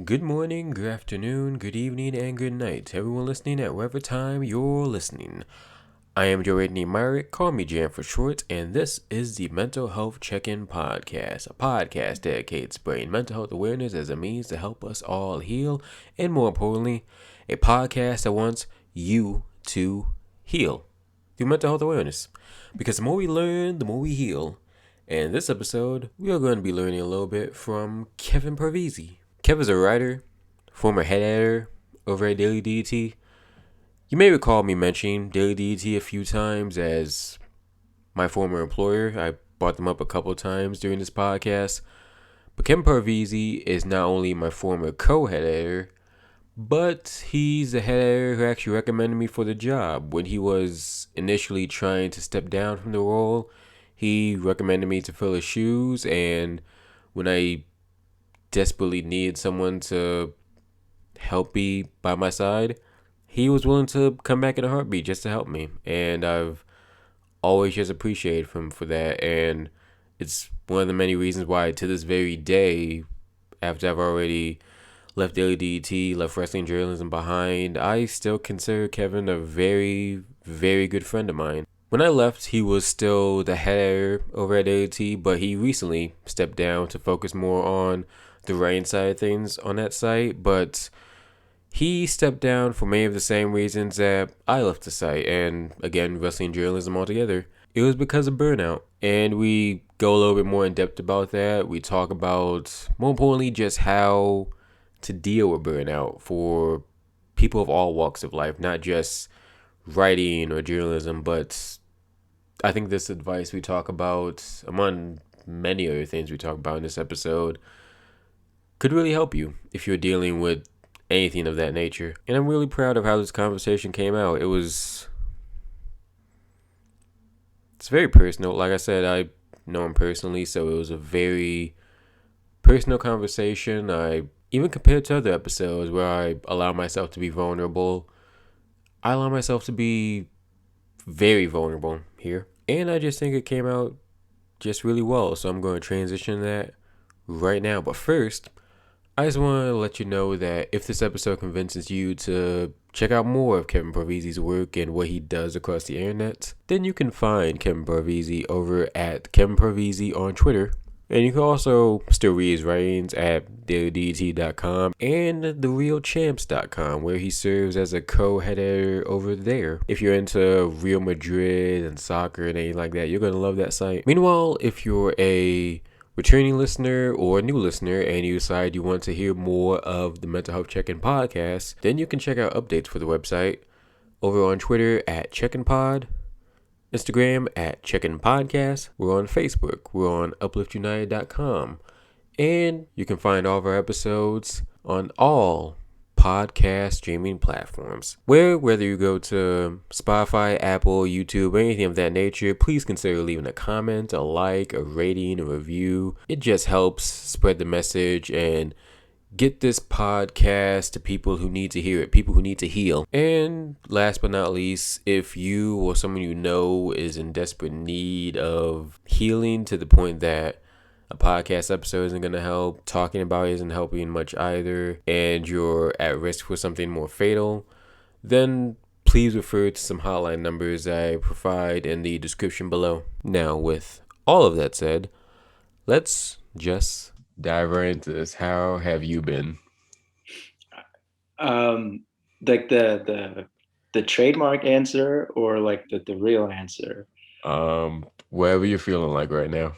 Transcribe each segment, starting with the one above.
Good morning, good afternoon, good evening, and good night to everyone listening at whatever time you're listening. I am Joe Whitney Myrick, call me Jan for short, and this is the Mental Health Check-In Podcast, a podcast dedicated to spreading mental health awareness as a means to help us all heal, and more importantly, a podcast that wants you to heal through mental health awareness. Because the more we learn, the more we heal. And this episode, we are going to be learning a little bit from Kevin Parvizi. Kevin's a writer, former head editor over at Daily DDT. You may recall me mentioning Daily DDT a few times as my former employer. I brought them up a couple times during this podcast. But Kevin Parvizi is not only my former co-head editor, but he's the head editor who actually recommended me for the job. When he was initially trying to step down from the role, he recommended me to fill his shoes, and when I desperately needed someone to help me by my side, he was willing to come back in a heartbeat just to help me. And I've always just appreciated him for that. And it's one of the many reasons why to this very day, after I've already left Daily DDT, left wrestling journalism behind, I still consider Kevin a very, very good friend of mine. When I left, he was still the head editor over at DDT, but he recently stepped down to focus more on the writing side of things on that site. But he stepped down for many of the same reasons that I left the site, and again, wrestling journalism altogether. It was because of burnout, and we go a little bit more in depth about that. We talk about, more importantly, just how to deal with burnout for people of all walks of life, not just writing or journalism, but I think this advice we talk about, among many other things we talk about in this episode, could really help you if you're dealing with anything of that nature. And I'm really proud of how this conversation came out. It's very personal. Like I said, I know him personally, so it was a very personal conversation. Even compared to other episodes where I allow myself to be vulnerable, I allow myself to be very vulnerable here. And I just think it came out just really well. So I'm going to transition that right now. But first, I just want to let you know that if this episode convinces you to check out more of Kevin Parvizi's work and what he does across the internet, then you can find Kevin Parvizi over at Kevin Parvizi on Twitter. And you can also still read his writings at dailydt.com and therealchamps.com, where he serves as a co-head editor over there. If you're into Real Madrid and soccer and anything like that, you're going to love that site. Meanwhile, if you're a returning listener or a new listener and you decide you want to hear more of the Mental Health Check-In Podcast, then you can check out updates for the website over on Twitter at CheckinPod, Instagram at Check-In Podcast. We're on Facebook. We're on upliftunited.com. And you can find all of our episodes on all podcast streaming platforms. Whether you go to Spotify, Apple, YouTube, anything of that nature, please consider leaving a comment, a like, a rating, a review. It just helps spread the message and get this podcast to people who need to hear it, people who need to heal. And last but not least, if you or someone you know is in desperate need of healing to the point that a podcast episode isn't going to help, talking about it isn't helping much either, and you're at risk for something more fatal, then please refer to some hotline numbers I provide in the description below. Now, with all of that said, let's just dive right into this. How have you been? Like the trademark answer or like the real answer? Whatever you're feeling like right now.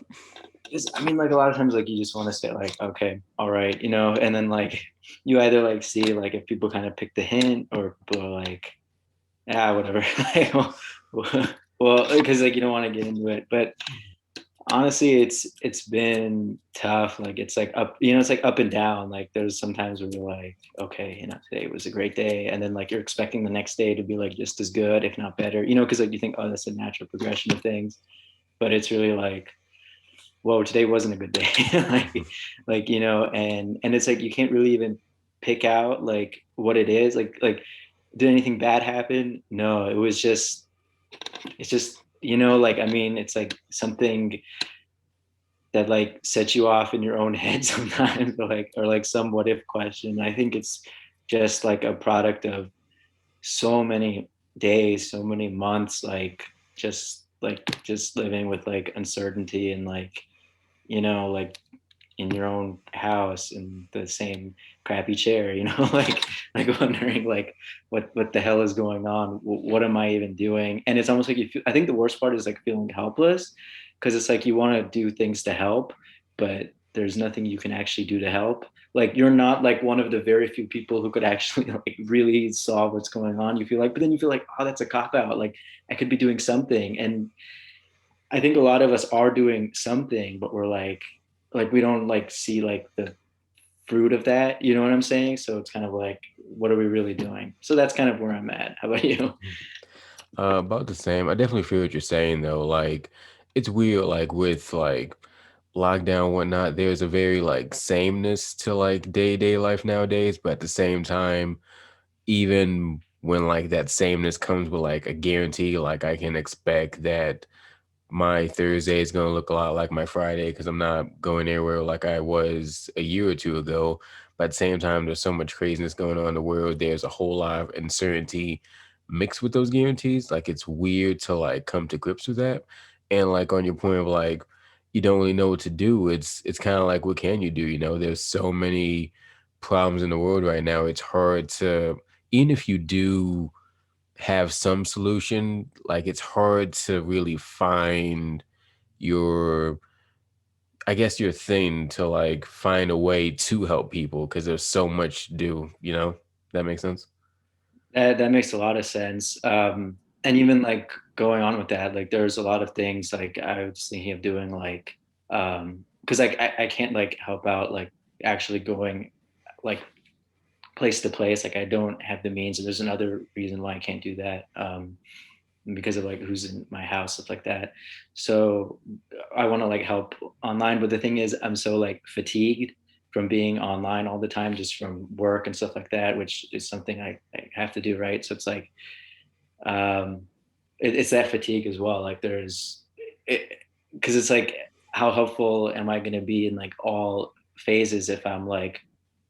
I mean, like a lot of times, like you just want to say like, okay, all right, and then like you either like see like if people kind of pick the hint or people are like, whatever. Well, because like you don't want to get into it, but honestly, it's been tough. Like it's like up, it's like up and down. Like there's sometimes where you're like, okay, today was a great day, and then like you're expecting the next day to be like just as good, if not better, because like you think, oh, that's a natural progression of things, but it's really like, whoa, today wasn't a good day. And it's like you can't really even pick out like what it is. Like did anything bad happen? No, it's just like, I mean, it's like something that like sets you off in your own head sometimes, or like some what if question. I think it's just like a product of so many days, so many months, just living with like uncertainty and like, like in your own house in the same crappy chair, like wondering like what the hell is going on? What am I even doing? And it's almost like I think the worst part is like feeling helpless, because it's like you want to do things to help, but there's nothing you can actually do to help. Like you're not like one of the very few people who could actually like really solve what's going on. You feel like, but then you feel like, oh, that's a cop out. Like I could be doing something. And I think a lot of us are doing something, but we're like we don't like see like the fruit of that. You know what I'm saying? So it's kind of like, what are we really doing? So that's kind of where I'm at. How about you? About the same. I definitely feel what you're saying though. Like it's weird, like with like lockdown and whatnot, there's a very like sameness to like day-to-day life nowadays, but at the same time, even when like that sameness comes with like a guarantee, like I can expect that my Thursday is going to look a lot like my Friday because I'm not going anywhere like I was a year or two ago. But at the same time, there's so much craziness going on in the world. There's a whole lot of uncertainty mixed with those guarantees. Like it's weird to like come to grips with that. And like on your point of like you don't really know what to do. It's kind of like what can you do? You know, there's so many problems in the world right now. It's hard to even if you do have some solution, like it's hard to really find your I guess your thing to like find a way to help people because there's so much to do, you know? That makes sense? That makes a lot of sense. And even like going on with that, like there's a lot of things like I was thinking of doing, like because like I can't like help out like actually going like place to place. Like I don't have the means, and there's another reason why I can't do that. Because of like who's in my house, stuff like that. So I want to like help online, but the thing is, I'm so like fatigued from being online all the time, just from work and stuff like that, which is something I have to do, right? So it's like um, it's that fatigue as well. Like there's it because it's like how helpful am I going to be in like all phases if I'm like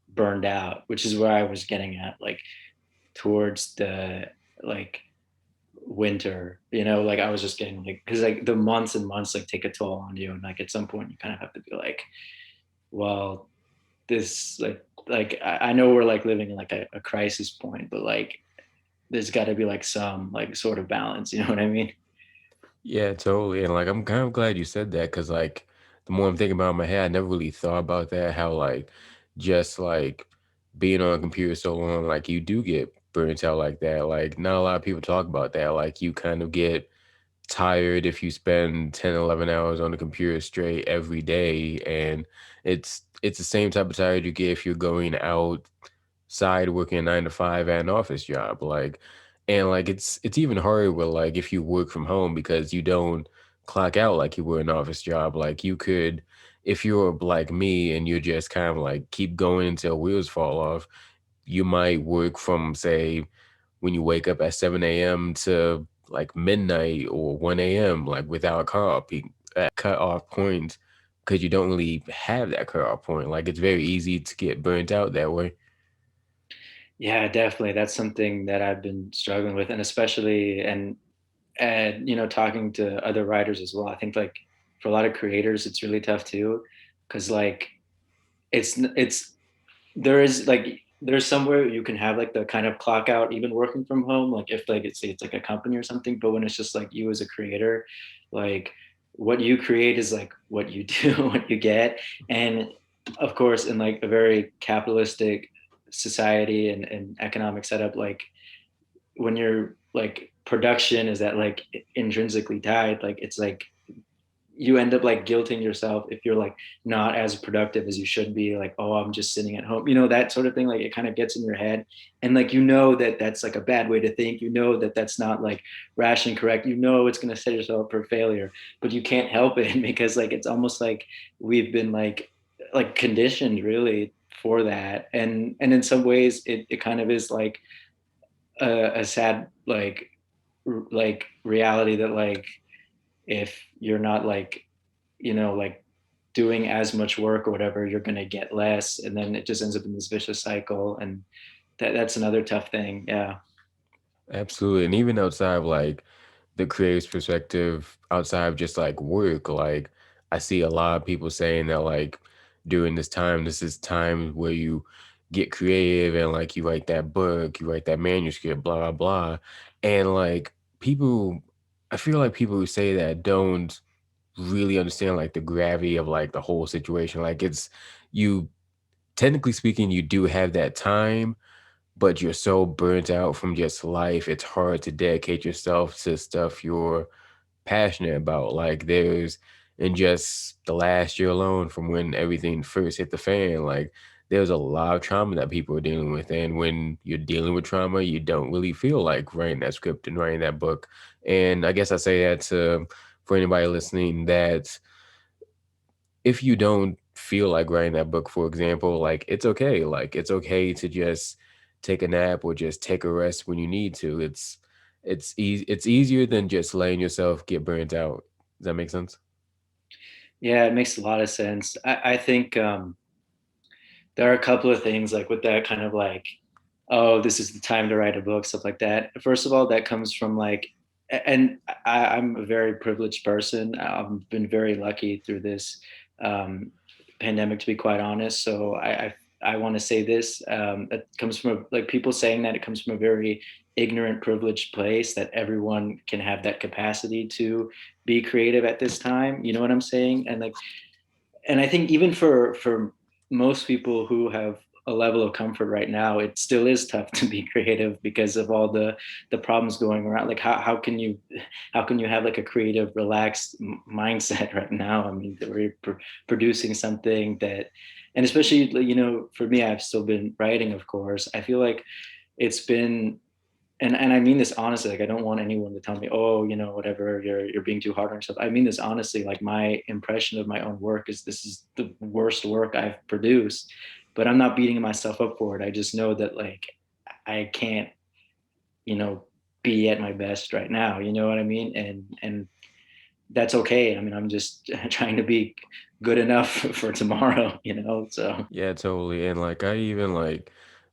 burned out, which is where I was getting at, like towards the like winter, like I was just getting like, because like the months and months like take a toll on you, and like at some point you kind of have to be like, well, this like I know we're like living in like a crisis point, but like there's got to be like some like sort of balance, you know what I mean? Yeah, totally. And like I'm kind of glad you said that because like the more I'm thinking about it in my head, I never really thought about that, how like just like being on a computer so long, like you do get burnt out like that. Like not a lot of people talk about that. Like you kind of get tired if you spend 10, 11 hours on the computer straight every day. And it's the same type of tired you get if you're going outside working a 9 to 5 at an office job. Like and like it's even harder with like if you work from home because you don't clock out like you were an office job. Like you could if you're like me and you just kind of like keep going until wheels fall off, you might work from say when you wake up at 7 a.m. to like midnight or 1 a.m. like without cut off points because you don't really have that cut off point. Like it's very easy to get burnt out that way. Yeah, definitely. That's something that I've been struggling with, and especially and talking to other writers as well. I think like for a lot of creators it's really tough too, because like it's there is like there's somewhere you can have like the kind of clock out even working from home, like if like it's like a company or something, but when it's just like you as a creator, like what you create is like what you do, what you get. And of course in like a very capitalistic society and economic setup, like when you're like production is that like intrinsically tied, like it's like you end up like guilting yourself if you're like not as productive as you should be, like, oh, I'm just sitting at home, that sort of thing. Like it kind of gets in your head, and like that that's like a bad way to think, that that's not like rationally correct, it's going to set yourself up for failure, but you can't help it because like it's almost like we've been like conditioned really for that. And in some ways it kind of is like a sad like reality that like if you're not like like doing as much work or whatever, you're going to get less, and then it just ends up in this vicious cycle. And that's another tough thing. Yeah. Absolutely. And even outside of like the creative perspective, outside of just like work, like I see a lot of people saying that like during this time, this is time where you get creative and like you write that book, you write that manuscript, blah blah blah. And like people, I feel like people who say that don't really understand like the gravity of like the whole situation. Like it's you technically speaking, you do have that time, but you're so burnt out from just life, it's hard to dedicate yourself to stuff you're passionate about. Like there's in just the last year alone from when everything first hit the fan, like there's a lot of trauma that people are dealing with. And when you're dealing with trauma, you don't really feel like writing that script and writing that book. And I guess I say that to for anybody listening that if you don't feel like writing that book, for example, like it's okay. Like it's okay to just take a nap or just take a rest when you need to. It's easier than just letting yourself get burnt out. Does that make sense? Yeah, it makes a lot of sense. I think there are a couple of things like with that kind of like, oh, this is the time to write a book, stuff like that. First of all, that comes from like, and I'm a very privileged person. I've been very lucky through this um, pandemic, to be quite honest. So I want to say this. It comes from like people saying that it comes from a very ignorant, privileged place that everyone can have that capacity to be creative at this time. You know what I'm saying? And like, and I think even for most people who have a level of comfort right now, it still is tough to be creative because of all the problems going around. Like how can you have like a creative, relaxed mindset right now? I mean, we're producing something that, and especially for me, I've still been writing, of course. I feel like it's been, and I mean this honestly, like I don't want anyone to tell me, oh, whatever, you're being too hard on yourself. I mean this honestly, like my impression of my own work is this is the worst work I've produced, but I'm not beating myself up for it. I just know that like I can't, you know, be at my best right now. You know what I mean? And that's okay. I mean, I'm just trying to be good enough for tomorrow, so Yeah, totally. And like I even like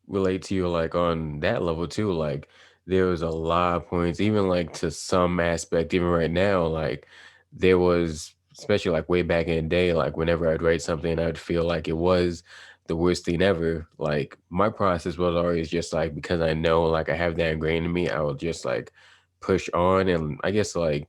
relate to you like on that level too. Like there was a lot of points, even like to some aspect, even right now, like there was especially like way back in the day, like whenever I'd write something, I'd feel like it was the worst thing ever. Like my process was always just like because I know like I have that ingrained in me, I would just like push on and I guess like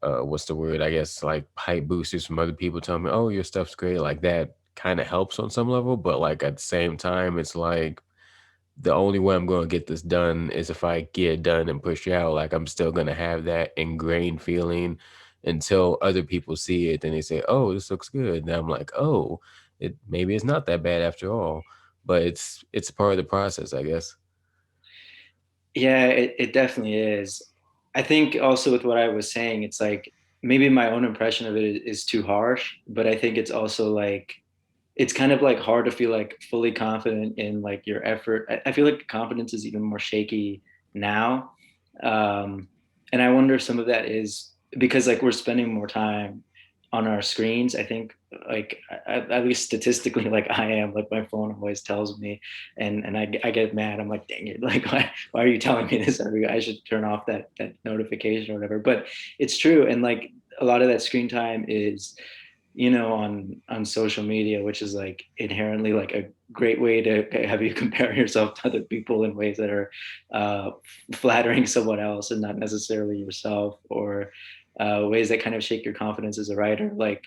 what's the word? I guess like hype boosters from other people telling me, "Oh, your stuff's great." Like that kind of helps on some level, but like at the same time, it's like the only way I'm going to get this done is if I get it done and push it out. Like I'm still going to have that ingrained feeling until other people see it and they say, "Oh, this looks good." And I'm like, "Oh, it maybe it's not that bad after all." But it's part of the process, I guess. yeah, it definitely is. I think also with what I was saying, it's like maybe my own impression of it is too harsh, but I think it's also like it's kind of like hard to feel like fully confident in like your effort. I feel like confidence is even more shaky now. Um, and I wonder if some of that is because like we're spending more time on our screens. I think like at least statistically, like I am, like my phone always tells me, and I get mad. I'm like, dang it, like why are you telling me this I should turn off that notification or whatever. But it's true, and like a lot of that screen time is on social media, which is like inherently like a great way to have you compare yourself to other people in ways that are uh, flattering someone else and not necessarily yourself, or ways that kind of shake your confidence as a writer. Like,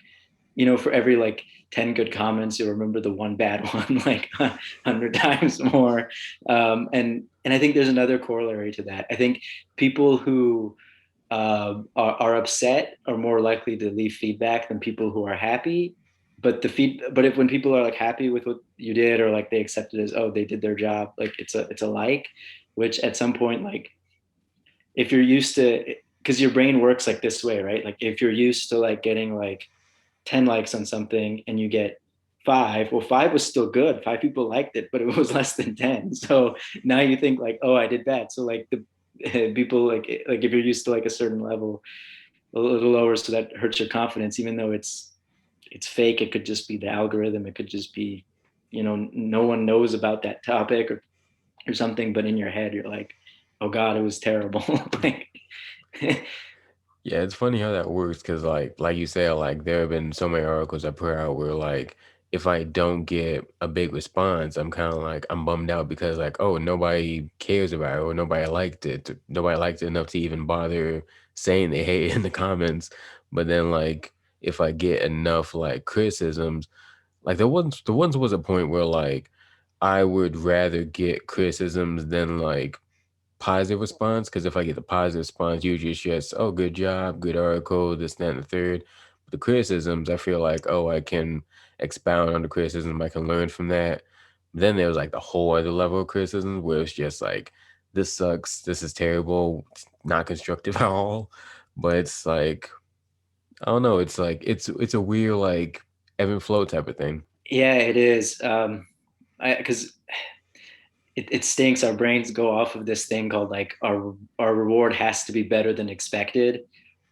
for every like 10 good comments, you'll remember the one bad one like 100 times more. And I think there's another corollary to that. I think people who are upset are more likely to leave feedback than people who are happy. But if when people are like happy with what you did, or like they accept it as, oh, they did their job, like it's a like, which at some point, like if you're used to, because your brain works like this way, right? Like if you're used to like getting like 10 likes on something and you get five, well, five was still good. Five people liked it, but it was less than 10. So now you think like, oh, I did bad. So like the people like if you're used to like a certain level, a little lower, so that hurts your confidence, even though it's fake. It could just be the algorithm. It could just be, no one knows about that topic or something, but in your head you're like, oh God, it was terrible. Like, Yeah, it's funny how that works because, like you said, like there have been so many articles I put out where, like, if I don't get a big response, I'm kind of like I'm bummed out because, like, oh, nobody cares about it or nobody liked it. Nobody liked it enough to even bother saying they hate it in the comments. But then, like, if I get enough like criticisms, like the ones was a point where, like, I would rather get criticisms than like positive response, because if I get the positive response, usually it's just, oh, good job, good article, this, that, and the third. But the criticisms, I feel like, oh, I can expound on the criticism, I can learn from that. Then there was like the whole other level of criticism where it's just like, this sucks, this is terrible, it's not constructive at all. But it's like, I don't know, it's like it's a weird like ebb and flow type of thing. yeah, it is. Because it stinks. Our brains go off of this thing called like our reward has to be better than expected.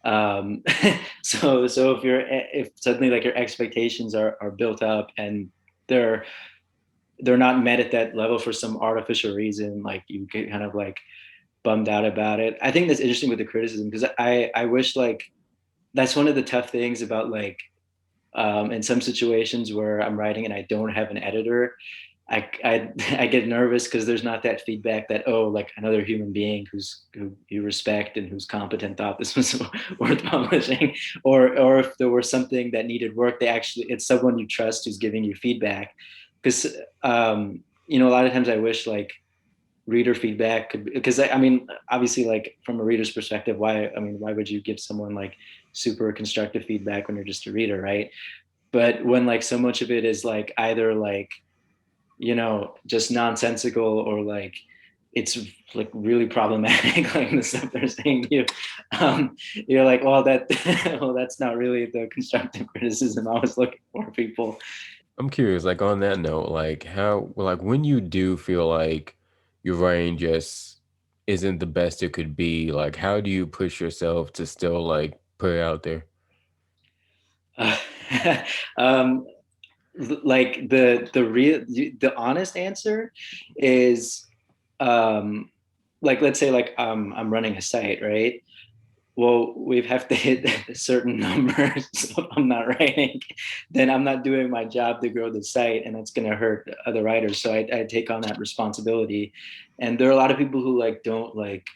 Um, so if suddenly like your expectations are built up and they're they're not met at that level for some artificial reason, like you get kind of like bummed out about it. I think that's interesting with the criticism because I wish like that's one of the tough things about like in some situations where I'm writing and I don't have an editor, I get nervous because there's not that feedback that, oh, like another human being who you respect and who's competent thought this was worth publishing, or if there was something that needed work, it's someone you trust who's giving you feedback. Because a lot of times I wish like reader feedback could, because I mean obviously like from a reader's perspective, why would you give someone like super constructive feedback when you're just a reader, right? But when like so much of it is like either like just nonsensical or like it's like really problematic, like the stuff they're saying to you, you're like, well, well, that's not really the constructive criticism I was looking for, people. I'm curious, like on that note, like how, well, like when you do feel like your writing just isn't the best it could be, like how do you push yourself to still like put it out there? uh, um, like the honest answer is um like let's say like I'm running a site, right? Well, we have to hit certain numbers. So if I'm not writing, then I'm not doing my job to grow the site, and that's going to hurt other writers. So I take on that responsibility. And there are a lot of people who like don't like,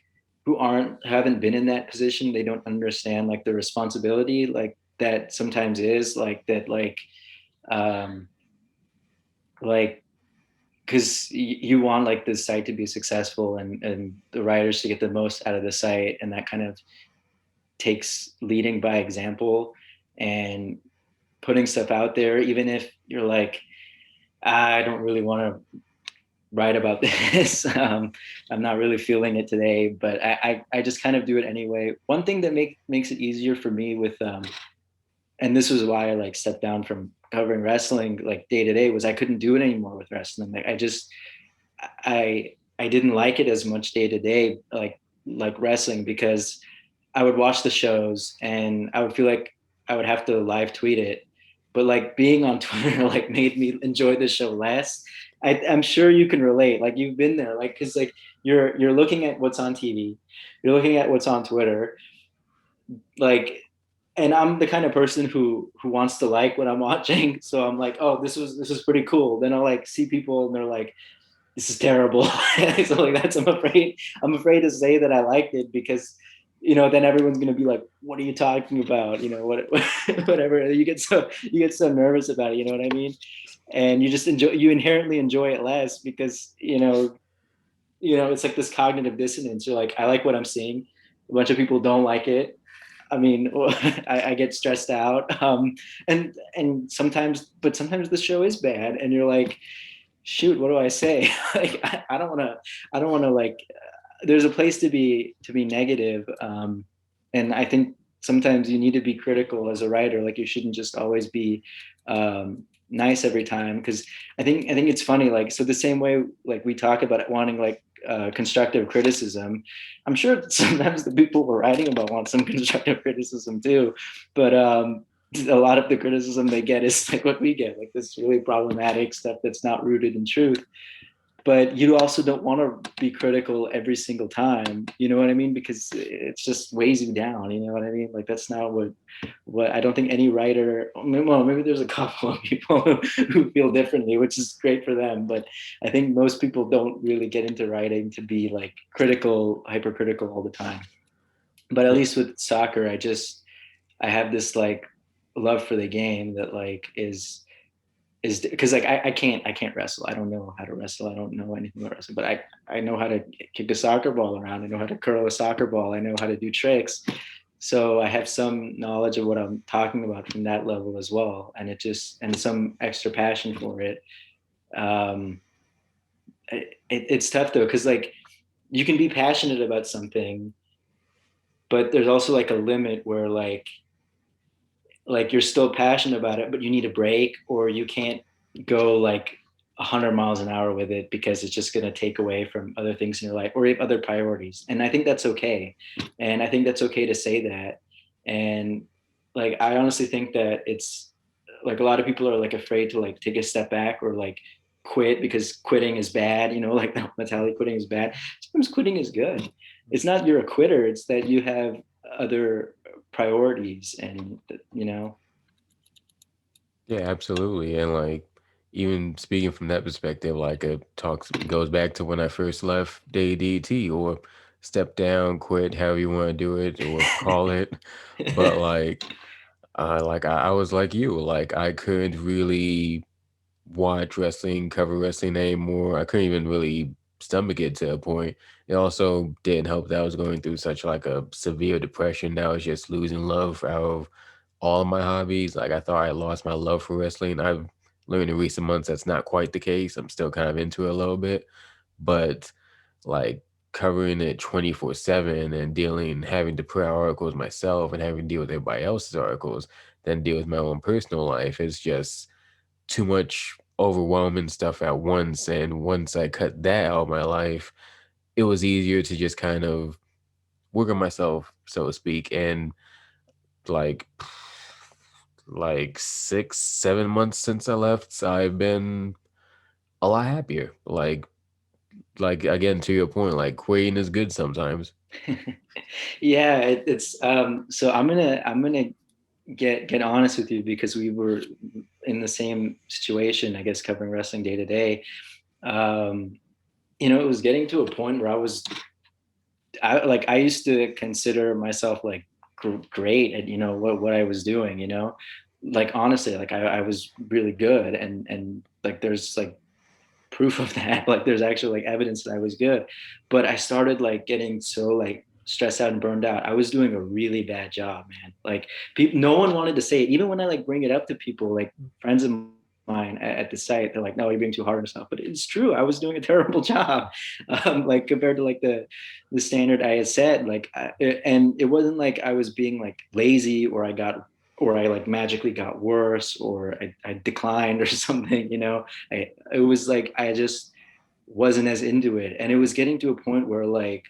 who haven't been in that position. They don't understand like the responsibility like that sometimes is like that, um, like because you want like the site to be successful and the writers to get the most out of the site, and that kind of takes leading by example and putting stuff out there, even if you're like, I don't really want to write about this. I'm not really feeling it today, but I just kind of do it anyway. One thing that makes it easier for me with, and this was why I like stepped down from covering wrestling like day to day, was I couldn't do it anymore with wrestling. Like I didn't like it as much day to day, like wrestling, because I would watch the shows and I would feel like I would have to live tweet it. But like being on Twitter like made me enjoy the show less. I'm sure you can relate. Like you've been there, like because like you're looking at what's on TV, you're looking at what's on Twitter, like, and I'm the kind of person who wants to like what I'm watching. So I'm like, oh, this is pretty cool. Then I'll like see people and they're like, this is terrible. So like that's I'm afraid to say that I liked it because then everyone's gonna be like, what are you talking about? Whatever. You get so nervous about it, you know what I mean? And you inherently enjoy it less because it's like this cognitive dissonance. You're like, I like what I'm seeing. A bunch of people don't like it. I mean, I get stressed out. And sometimes the show is bad, and you're like, shoot, what do I say? Like, I don't want to like. There's a place to be negative, and I think sometimes you need to be critical as a writer. Like, you shouldn't just always be nice every time, because I think it's funny. Like, so the same way like we talk about it, wanting like constructive criticism, I'm sure sometimes the people we're writing about want some constructive criticism too, but a lot of the criticism they get is like what we get, like this really problematic stuff that's not rooted in truth. But you also don't want to be critical every single time, you know what I mean? Because it's just weighs you down, you know what I mean? Like that's not what I don't think any writer, well, maybe there's a couple of people who feel differently, which is great for them, but I think most people don't really get into writing to be like critical, hypercritical all the time. But at least with soccer, I have this like love for the game that like is because like I can't wrestle. I don't know how to wrestle. I don't know anything about wrestling, but I know how to kick a soccer ball around. I know how to curl a soccer ball. I know how to do tricks. So I have some knowledge of what I'm talking about from that level as well, and and some extra passion for it. Um, it's tough though, because like you can be passionate about something, but there's also like a limit where like you're still passionate about it, but you need a break, or you can't go like 100 miles an hour with it because it's just going to take away from other things in your life or other priorities. And I think that's okay. And I think that's okay to say that. And like, I honestly think that it's like a lot of people are like afraid to like take a step back or like quit because quitting is bad, you know, like the mentality quitting is bad. Sometimes quitting is good. It's not you're a quitter, it's that you have other priorities and you know. Yeah, absolutely. And like even speaking from that perspective, like it talks goes back to when I first left Daily DDT or step down, quit, however you want to do it or call it. But I was like you, like I couldn't really watch wrestling, cover wrestling anymore. I couldn't even really stomach it to a point. It also didn't help that I was going through such like a severe depression that I was just losing love out of all of my hobbies. Like I thought I lost my love for wrestling. I've learned in recent months that's not quite the case. I'm still kind of into it a little bit, but like covering it 24/7 and dealing, having to put out articles myself and having to deal with everybody else's articles, then deal with my own personal life is just too much overwhelming stuff at once. And once I cut that out of my life, it was easier to just kind of work on myself, so to speak. And like like 6, 7 months since I left, I've been a lot happier. Like again to your point, like quitting is good sometimes. Yeah, it's so I'm gonna get honest with you because we were in the same situation, I guess, covering wrestling day to day. um you know, it was getting to a point where I used to consider myself like great at, you know, what I was doing, you know, like honestly, like I was really good, and like there's like proof of that. Like there's actually like evidence that I was good. But I started like getting so like stressed out and burned out. I was doing a really bad job, man. Like people, no one wanted to say it. Even when I like bring it up to people, like friends of mine at the site, they're like, no, you're being too hard on yourself. But it's true. I was doing a terrible job. Like compared to like the standard I had set. And it wasn't like I was being like lazy or I like magically got worse or I declined or something, you know. It was like I just wasn't as into it, and it was getting to a point where like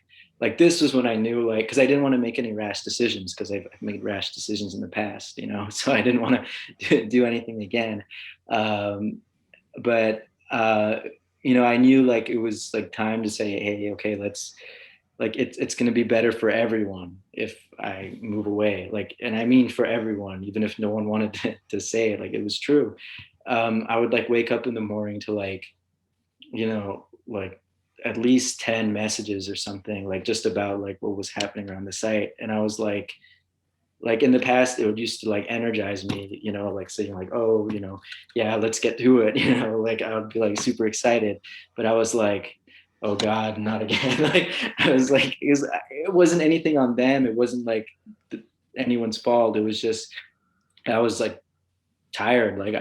this was when I knew, like, because I didn't want to make any rash decisions because I've made rash decisions in the past, you know. So I didn't want to do anything again. um, but you know, I knew like it was like time to say, hey, okay, let's like it's going to be better for everyone if I move away, like, and I mean for everyone, even if no one wanted to say it, like it was true. I would like wake up in the morning to like, you know, like at least 10 messages or something, like just about like what was happening around the site. And I was like in the past it would used to like energize me, you know, like saying like, oh, you know, yeah, let's get to it, you know, like I would be like super excited. But I was like, oh god, not again. Like I was like, it wasn't anything on them, it wasn't like anyone's fault, it was just I was like tired, like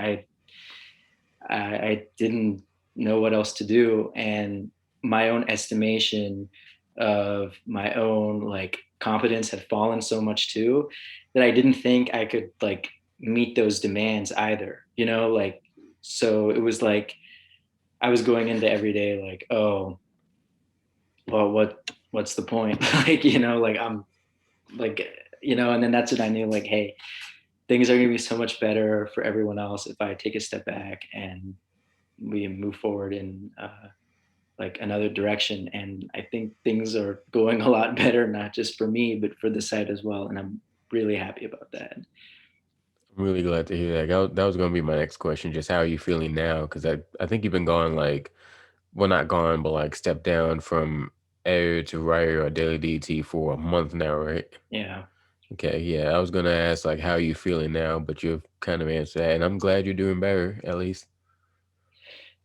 I didn't know what else to do, and my own estimation of my own like competence had fallen so much too that I didn't think I could like meet those demands either, you know, like. So it was like I was going into every day like, oh, well, what's the point? Like, you know, like I'm like, you know, and then that's when I knew like, hey, things are going to be so much better for everyone else if I take a step back and we move forward in like another direction. And I think things are going a lot better, not just for me, but for the site as well. And I'm really happy about that. I'm really glad to hear that. That was going to be my next question. Just how are you feeling now? Because I think you've been gone like, well, not gone, but like stepped down from air to writer or Daily DDT for a month now, right? Yeah. Okay, yeah. I was going to ask like, how are you feeling now? But you've kind of answered that. And I'm glad you're doing better, at least.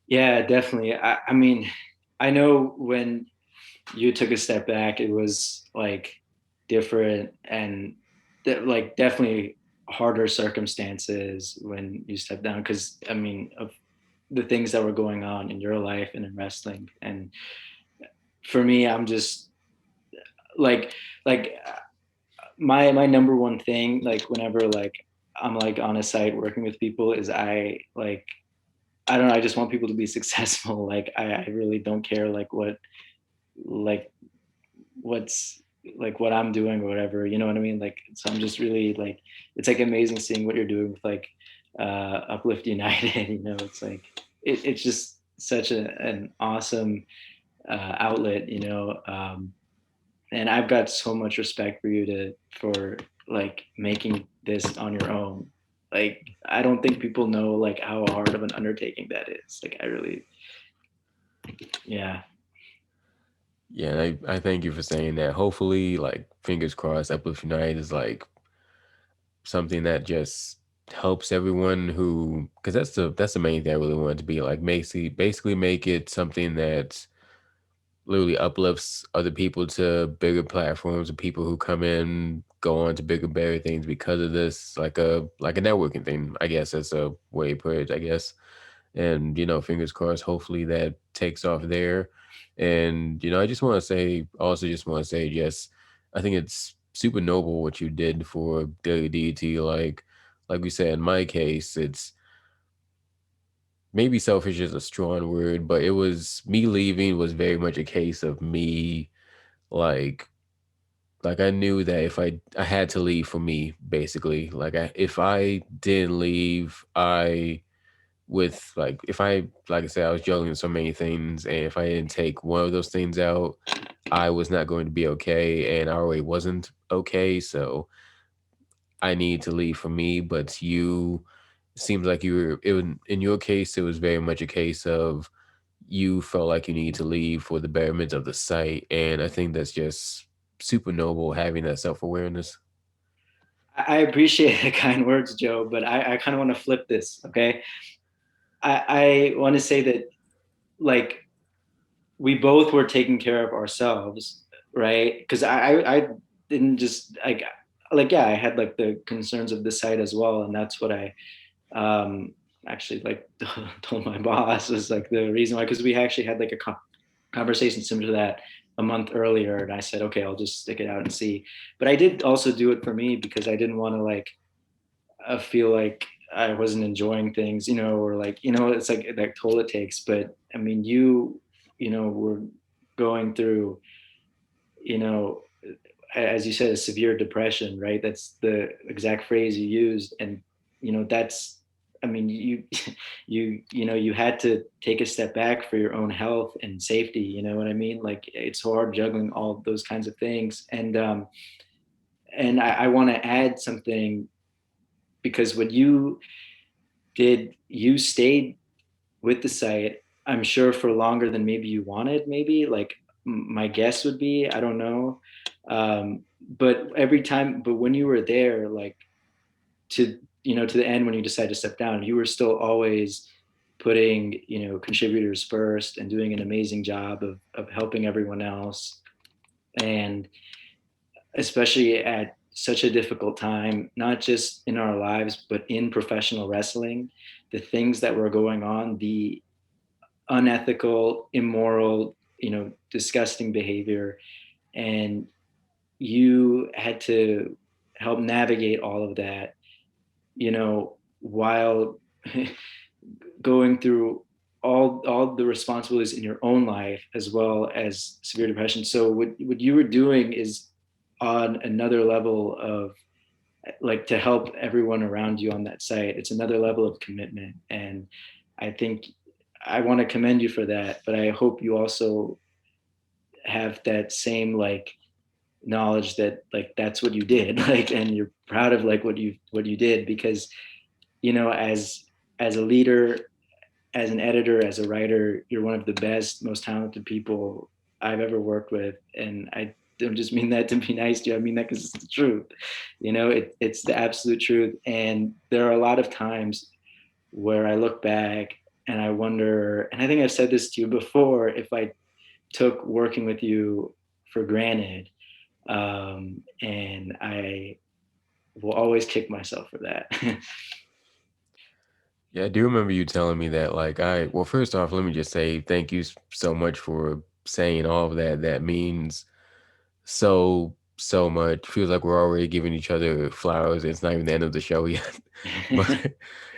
Yeah, definitely. I mean, I know when you took a step back, it was like different and like definitely harder circumstances when you stepped down. Cause I mean, of the things that were going on in your life and in wrestling. And for me, I'm just like, like my number one thing, like whenever like I'm like on a site working with people is I don't know, I just want people to be successful. Like I really don't care like what's like what I'm doing or whatever, you know what I mean? Like so I'm just really like it's like amazing seeing what you're doing with like Uplift United, you know, it's like it's just such an awesome outlet, you know. And I've got so much respect for you to for like making this on your own. Like I don't think people know like how hard of an undertaking that is. Like I really, yeah. Yeah, and I thank you for saying that. Hopefully, like, fingers crossed, Uplift United is like something that just helps everyone who, because that's the main thing I really want it to be like, basically make it something that literally uplifts other people to bigger platforms and people who come in go on to bigger better things because of this, like a networking thing, I guess that's a way to put it, I guess. And fingers crossed, hopefully that takes off there. And I just want to say, also just want to say, yes, I think it's super noble what you did for Daily DT. Like we said, in my case, it's maybe selfish is a strong word, but it was me leaving was very much a case of me, like I knew that if I had to leave for me, basically. If I didn't leave, I with like if I like I said, I was juggling so many things, and if I didn't take one of those things out, I was not going to be okay, and I already wasn't okay. So I need to leave for me. But you seems like in your case, it was very much a case of you felt like you need to leave for the betterment of the site, and I think that's just super noble having that self-awareness. I appreciate the kind words, Joe, but I kind of want to flip this. Okay. I want to say that like we both were taking care of ourselves, right? Because I didn't just like yeah, I had like the concerns of the site as well, and that's what I um actually like told my boss was like the reason why, because we actually had like a conversation similar to that a month earlier, and I said okay, I'll just stick it out and see. But I did also do it for me because I didn't want to like feel like I wasn't enjoying things, you know, or like, you know, it's like that toll it takes. But I mean, you know, were going through, you know, as you said, a severe depression, right? That's the exact phrase you used. And, you know, that's, I mean, you know, you had to take a step back for your own health and safety. You know what I mean? Like it's hard juggling all those kinds of things. And I want to add something because what you did, you stayed with the site, I'm sure for longer than maybe you wanted, maybe like my guess would be, I don't know. But every time, but when you were there, like to, you know, to the end, when you decided to step down, you were still always putting, you know, contributors first and doing an amazing job of helping everyone else. And especially at such a difficult time, not just in our lives, but in professional wrestling, the things that were going on, the unethical, immoral, you know, disgusting behavior. And you had to help navigate all of that, you know, while going through all the responsibilities in your own life as well as severe depression. So what you were doing is on another level of like to help everyone around you on that site. It's another level of commitment. And I think I want to commend you for that, but I hope you also have that same like knowledge that like that's what you did, like, and you're proud of like what you did, because as a leader, as an editor, as a writer, you're one of the best, most talented people I've ever worked with. And I don't just mean that to be nice to you. I mean that because it's the truth. It's the absolute truth. And there are a lot of times where I look back and I wonder, and I think I've said this to you before, if I took working with you for granted. And I will always kick myself for that. Yeah, I do remember you telling me that. Well, first off, let me just say thank you so much for saying all of that. That means so much. Feels like we're already giving each other flowers. It's not even the end of the show yet, but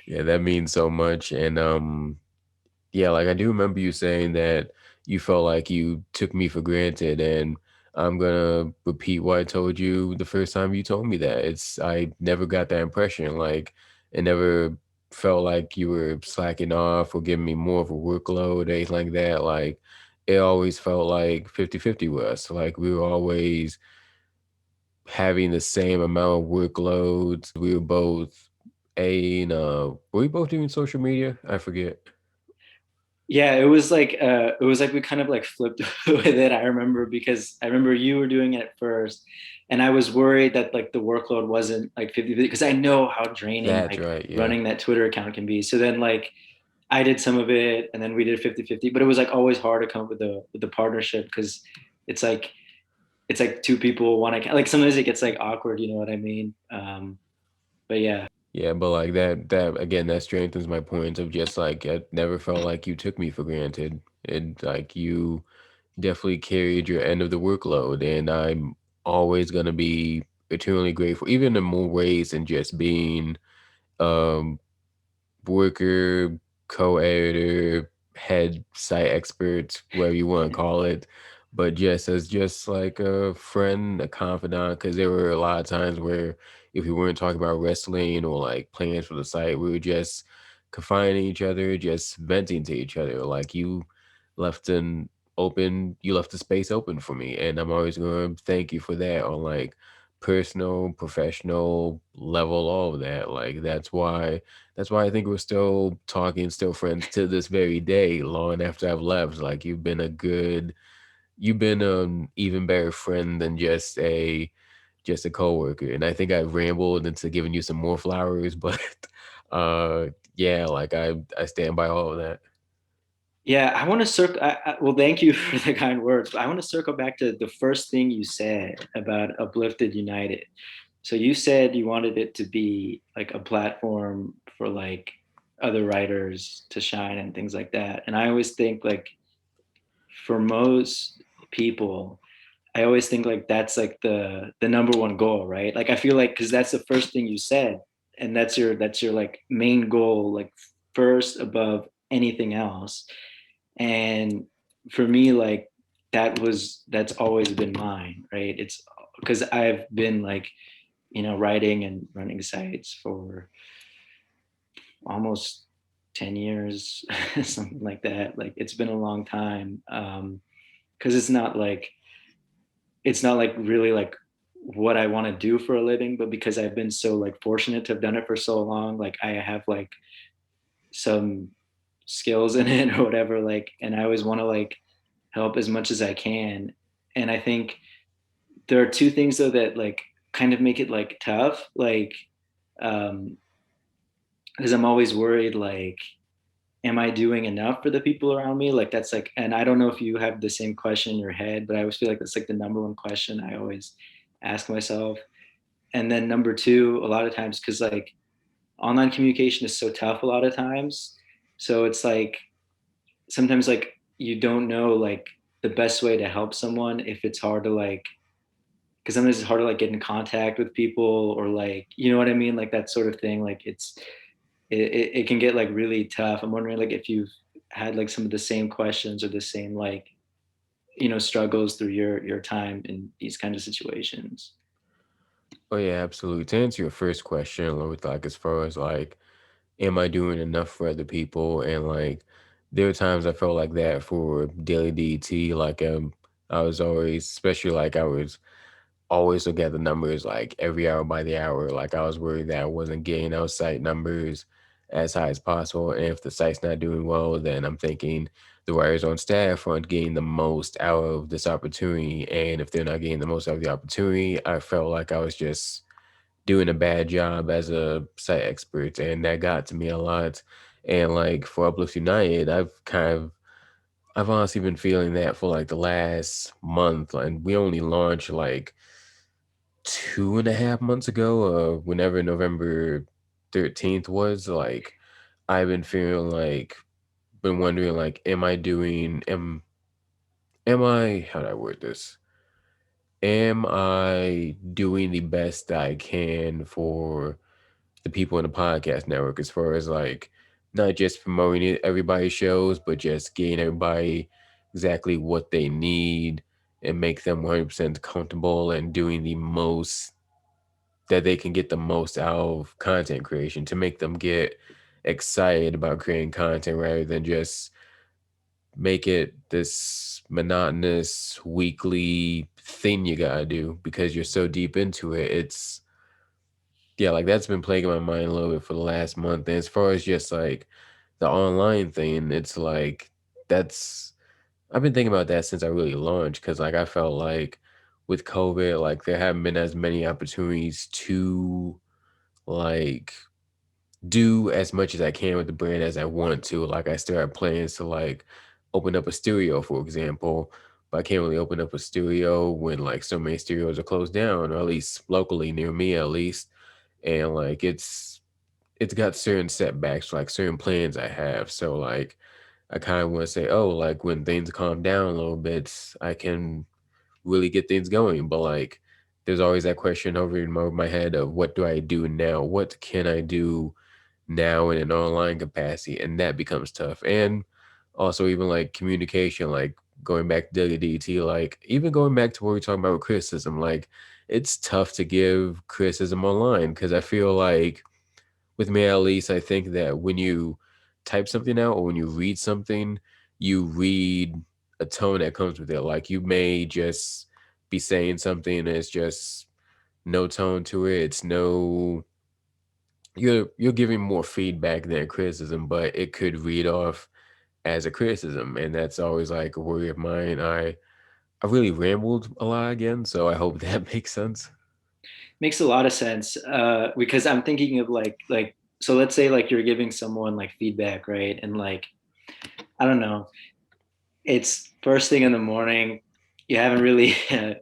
yeah, that means so much. And yeah, like I do remember you saying that you felt like you took me for granted, and I'm gonna repeat what I told you the first time you told me that. I never got that impression. Like it never felt like you were slacking off or giving me more of a workload or anything like that. Like it always felt like 50-50 with us. Like we were always having the same amount of workloads. We were both were we both doing social media? I forget. Yeah, it was like we kind of like flipped with it. I remember, because I remember you were doing it at first, and I was worried that like the workload wasn't like 50, because I know how draining That's like right, yeah. running that Twitter account can be. So then like I did some of it, and then we did 50-50, but it was like always hard to come up with the partnership, because it's like it's like two people, one account. Like sometimes it gets like awkward, you know what I mean? But yeah. Yeah, but like that again, that strengthens my point of just like I never felt like you took me for granted. And like you definitely carried your end of the workload, and I'm always gonna be eternally grateful, even in more ways than just being um worker, co-editor, head site expert, whatever you want to call it, but just as just like a friend, a confidant, because there were a lot of times where if we weren't talking about wrestling or like plans for the site, we were just confining each other, just venting to each other. Like left an you left the space open for me, and I'm always going to thank you for that on like personal, professional level, all of that. Like that's why I think we're still talking, still friends to this very day, long after I've left. Like you've been an even better friend than just a coworker. And I think I've rambled into giving you some more flowers, but uh yeah, like I stand by all of that. Yeah, I want to circle. Well, thank you for the kind words, but I want to circle back to the first thing you said about Uplifted United. So you said you wanted it to be like a platform for like other writers to shine and things like that. And I always think like for most people, I always think like that's like the number one goal, right? Like I feel like because that's the first thing you said, and that's your like main goal, like first above anything else. And for me, like that's always been mine, right? It's because I've been like writing and running sites for almost 10 years, something like that. Like it's been a long time. Because it's not like really like what I want to do for a living, but because I've been so like fortunate to have done it for so long, like I have like some skills in it or whatever, like, and I always want to like help as much as I can. And I think there are two things though that like kind of make it like tough, like um because I'm always worried, like, am I doing enough for the people around me? Like that's like, and I don't know if you have the same question in your head, but I always feel like that's like the number one question I always ask myself. And then number two, a lot of times, because like online communication is so tough a lot of times. So it's like sometimes like you don't know like the best way to help someone if it's hard to like, because sometimes it's hard to like get in contact with people, or like, you know what I mean? Like that sort of thing. Like it can get like really tough. I'm wondering like if you've had like some of the same questions or the same like struggles through your time in these kinds of situations. Oh yeah, absolutely. To answer your first question, with like as far as like, am I doing enough for other people? And like, there were times I felt like that for Daily DDT. Like, I was always, especially like I was always look at the numbers like every hour by the hour. Like I was worried that I wasn't getting those site numbers as high as possible. And if the site's not doing well, then I'm thinking the writers on staff aren't getting the most out of this opportunity. And if they're not getting the most out of the opportunity, I felt like I was just doing a bad job as a site expert. And that got to me a lot. And like for Uplift United, I've honestly been feeling that for like the last month. And we only launched like 2.5 months ago, whenever November 13th was, like I've been feeling like been wondering like am I how do I word this? Am I doing the best I can for the people in the podcast network as far as like not just promoting everybody's shows, but just getting everybody exactly what they need and make them 100% comfortable and doing the most that they can get the most out of content creation to make them get excited about creating content rather than just make it this monotonous weekly thing you gotta do because you're so deep into it. It's yeah, like that's been plaguing my mind a little bit for the last month. And as far as just like the online thing, it's like that's I've been thinking about that since I really launched because like I felt like with COVID, like there haven't been as many opportunities to like do as much as I can with the brand as I want to. Like I still have plans to like open up a studio, for example, but I can't really open up a studio when like so many studios are closed down, or at least locally near me at least. And like it's got certain setbacks, like certain plans I have. So like I kind of want to say, oh, like when things calm down a little bit, I can really get things going. But like there's always that question over in my head of what do I do now? What can I do now in an online capacity, and that becomes tough. And also even like communication, like going back to Daily DT, like even going back to what we are talking about with criticism, like it's tough to give criticism online because I feel like with me at least, I think that when you type something out or when you read something, you read a tone that comes with it. Like you may just be saying something and it's just no tone to it. It's no you're giving more feedback than criticism, but it could read off as a criticism, and that's always like a worry of mine. I really rambled a lot again, so I hope that makes sense. Makes a lot of sense because I'm thinking of so let's say like you're giving someone like feedback, right? And like I don't know, it's first thing in the morning, you haven't really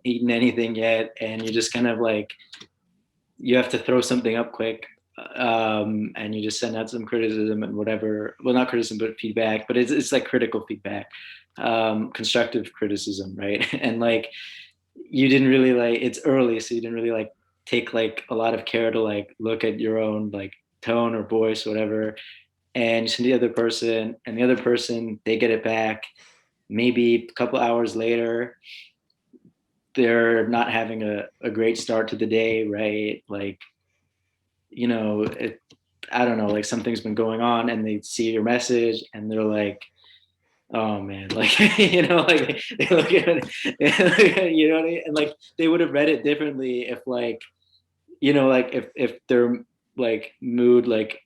eaten anything yet, and you just kind of like you have to throw something up quick, and you just send out some criticism and whatever. Well, not criticism, but feedback. But it's like critical feedback, constructive criticism, right? And like you didn't really like it's early, so you didn't really like take like a lot of care to like look at your own like tone or voice, or whatever. And you send the other person, and the other person they get it back. Maybe a couple hours later, they're not having a great start to the day, right? Like I don't know, like something's been going on, and they see your message and they're like, oh man, like like they look at it, you know what I mean? And like they would have read it differently if like, like if their like mood like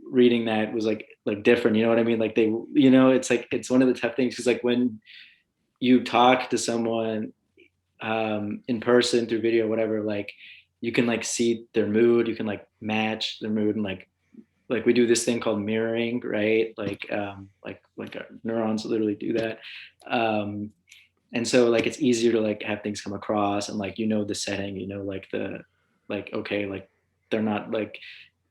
reading that was like different, you know what I mean? Like they, it's like it's one of the tough things because like when you talk to someone in person through video, whatever, like you can like see their mood, you can like match their mood, and like we do this thing called mirroring, right? Like our neurons literally do that. And so like it's easier to like have things come across, and like the setting, like like okay, like they're not like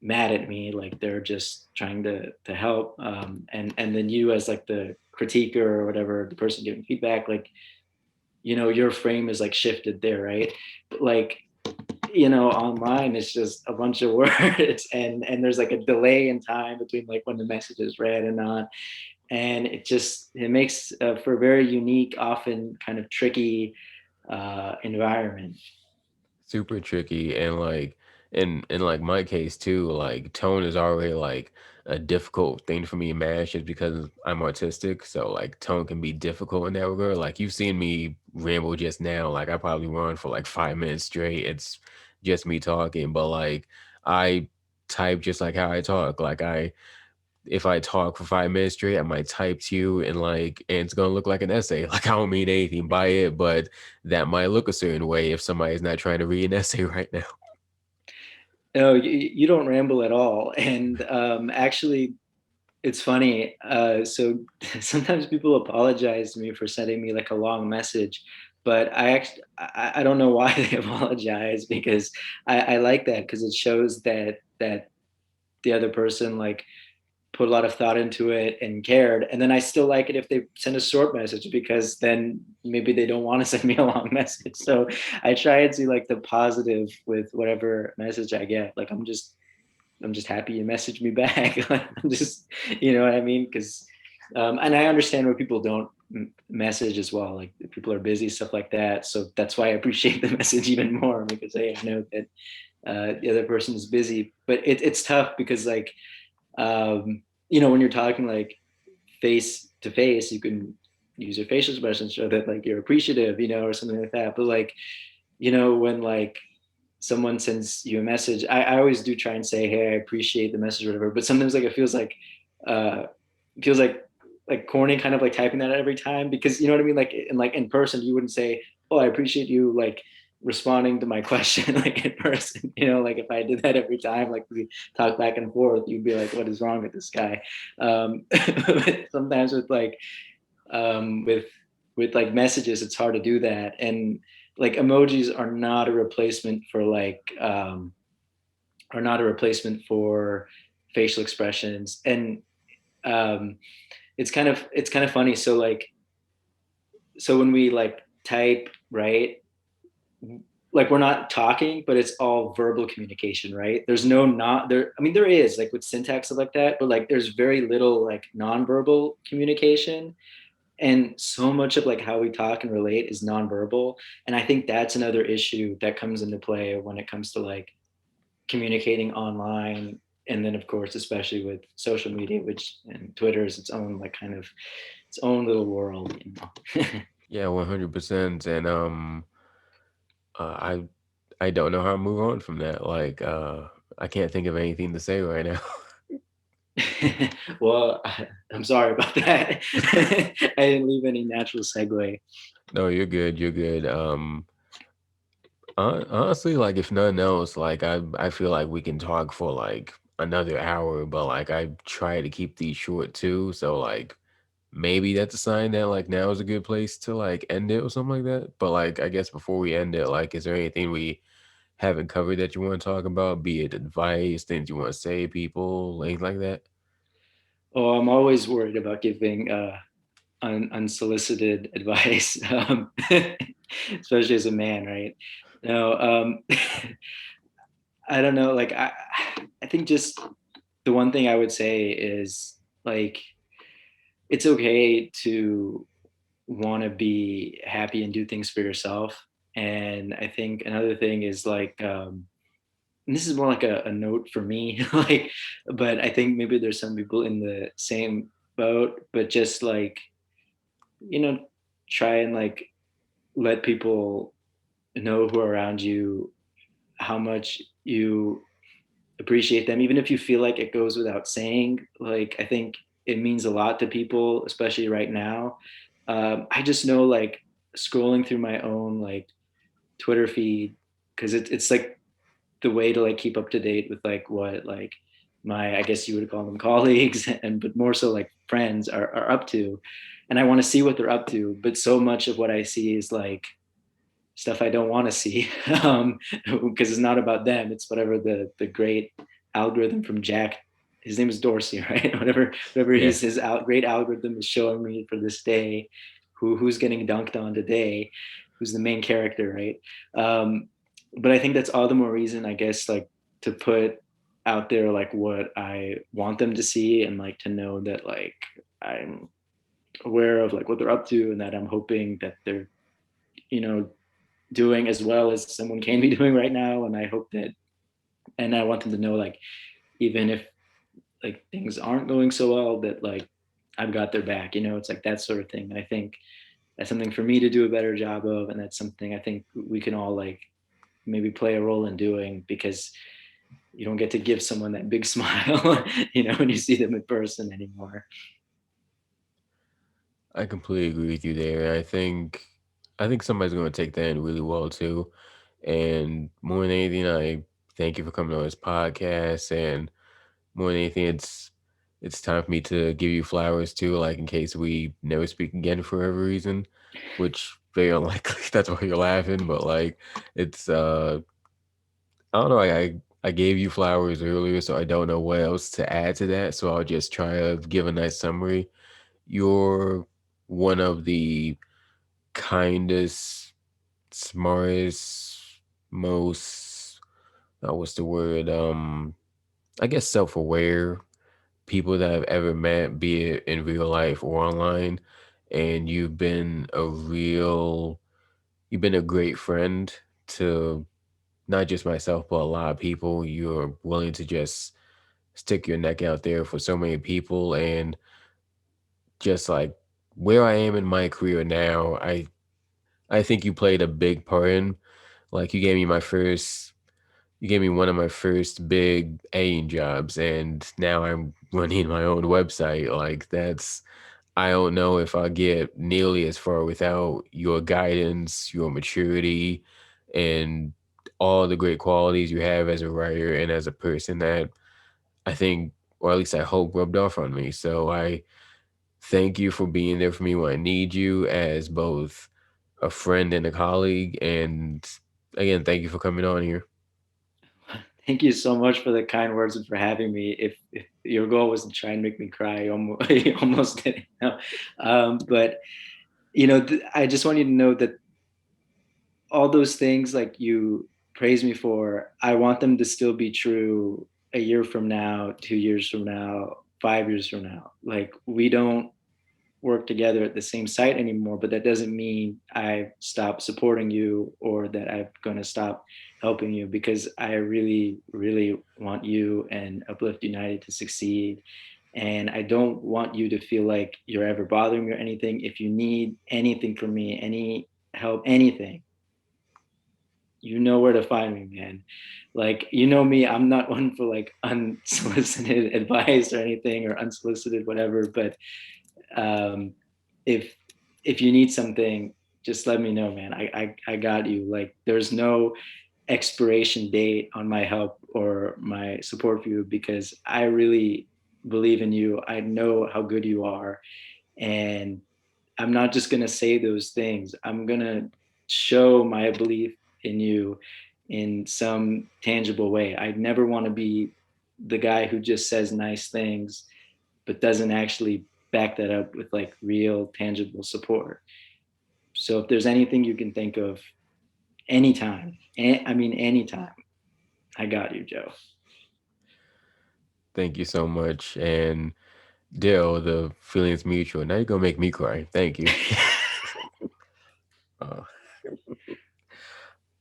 mad at me, like they're just trying to help. And then you as like the critiquer or whatever, the person giving feedback, like your frame is like shifted there, right? But like online it's just a bunch of words, and there's like a delay in time between like when the message is read and not, and it makes for a very unique, often kind of tricky environment. super tricky. And like in like my case too, like tone is already like a difficult thing for me to manage just because I'm autistic. So like tone can be difficult in that regard. Like you've seen me ramble just now, like I probably run for like 5 minutes straight. It's just me talking, but like I type just like how I talk. Like I if I talk for 5 minutes straight, I might type to you and like, and it's gonna look like an essay. Like I don't mean anything by it, but that might look a certain way if somebody's not trying to read an essay right now. No, you don't ramble at all. And actually, it's funny. So sometimes people apologize to me for sending me like a long message, but I don't know why they apologize, because I like that, because it shows that the other person like put a lot of thought into it and cared. And then I still like it if they send a short message, because then maybe they don't want to send me a long message. So I try and see like the positive with whatever message I get. Like I'm just happy you messaged me back. I'm just, you know what I mean? Because and I understand where people don't message as well. Like people are busy, stuff like that. So that's why I appreciate the message even more, because hey, I know that the other person is busy. But it's tough because like when you're talking like face to face, you can use your facial expressions, show that like you're appreciative, or something like that. But like, when like someone sends you a message, I always do try and say, hey, I appreciate the message or whatever. But sometimes like uh it feels like corny, kind of like typing that every time, because you know what I mean? Like in person, you wouldn't say, oh, I appreciate you like responding to my question like in person. Like if I did that every time, like we talk back and forth, you'd be like, what is wrong with this guy? But sometimes with like with like messages, it's hard to do that. And like emojis are not a replacement for facial expressions. And um it's kind of funny. So when we like type, right, like we're not talking, but it's all verbal communication, right? There's no not there. I mean, there is like with syntax stuff like that, but like there's very little like nonverbal communication. And so much of like how we talk and relate is nonverbal. And I think that's another issue that comes into play when it comes to like communicating online. And then of course, especially with social media, which and Twitter is its own like kind of its own little world. Yeah, 100%. And I don't know how to move on from that. Like I can't think of anything to say right now. Well, I'm sorry about that. I didn't leave any natural segue. No, you're good. You're good. Honestly, like if nothing else, like I feel like we can talk for like another hour, but like I try to keep these short too. So like maybe that's a sign that like now is a good place to like end it or something like that. But like I guess before we end it, like is there anything we haven't covered that you want to talk about? Be it advice, things you want to say, to people, anything like that? Oh, I'm always worried about giving unsolicited advice, especially as a man, right? No, I don't know. Like I think just the one thing I would say is like it's okay to want to be happy and do things for yourself. And I think another thing is like, and this is more like a note for me, like, but I think maybe there's some people in the same boat, but just like, you know, try and like let people know who are around you how much you appreciate them, even if you feel like it goes without saying. Like I think it means a lot to people, especially right now. I just know like scrolling through my own like Twitter feed, because it's like the way to like keep up to date with like what like my, I guess you would call them colleagues, and but more so like friends are up to. And I want to see what they're up to, but so much of what I see is like stuff I don't want to see, because it's not about them. It's whatever the great algorithm from Jack. His name is Dorsey, right? Whatever Yeah. his great algorithm is showing me for this day, who's getting dunked on today, who's the main character, right? Um, but I think that's all the more reason, I guess, like to put out there like what I want them to see, and like to know that like I'm aware of like what they're up to, and that I'm hoping that they're you know doing as well as someone can be doing right now. And I hope that, and I want them to know, like, even if like things aren't going so well, that like I've got their back, you know, it's like that sort of thing. And I think that's something for me to do a better job of. And that's something I think we can all like maybe play a role in doing, because you don't get to give someone that big smile, you know, when you see them in person anymore. I completely agree with you there. I think somebody's going to take that in really well too. And more than anything, I thank you for coming on this podcast. And more than anything, it's time for me to give you flowers too, like in case we never speak again for whatever reason, which very unlikely. That's why you're laughing, but like it's I don't know. I gave you flowers earlier, so I don't know what else to add to that. So I'll just try to give a nice summary. You're one of the kindest, smartest, most what's the word? I guess self-aware people that I've ever met, be it in real life or online. And you've been a great friend to not just myself, but a lot of people. You're willing to just stick your neck out there for so many people. And just like where I am in my career now, I think you played a big part in. Like you gave me one of my first big paying jobs, and now I'm running my own website. Like that's I don't know if I'll get nearly as far without your guidance, your maturity, and all the great qualities you have as a writer and as a person that I think, or at least I hope, rubbed off on me. So I thank you for being there for me when I need you as both a friend and a colleague. And again, thank you for coming on here. Thank you so much for the kind words and for having me. If your goal was to try and make me cry, you almost, you almost did. No. But you know, I just want you to know that all those things like you praise me for, I want them to still be true a year from now, 2 years from now, 5 years from now. Like we don't work together at the same site anymore, but that doesn't mean I stop supporting you or that I'm going to stop helping you, because I really, really want you and Uplift United to succeed. And I don't want you to feel like you're ever bothering me or anything. If you need anything from me, any help, anything, you know where to find me, man. Like, you know me, I'm not one for like unsolicited advice or anything, or unsolicited whatever, but um, if if you need something, just let me know, man. I got you. Like there's no expiration date on my help or my support for you, because I really believe in you. I know how good you are, and I'm not just going to say those things. I'm going to show my belief in you in some tangible way. I never want to be the guy who just says nice things but doesn't actually back that up with like real tangible support. So if there's anything you can think of anytime, I mean, anytime, I got you, Joe. Thank you so much. And Dale, the feeling's mutual. Now you're gonna make me cry. Thank you.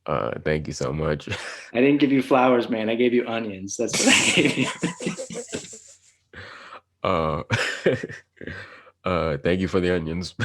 uh, thank you so much. I didn't give you flowers, man. I gave you onions. That's what I gave you. uh, thank you for the onions.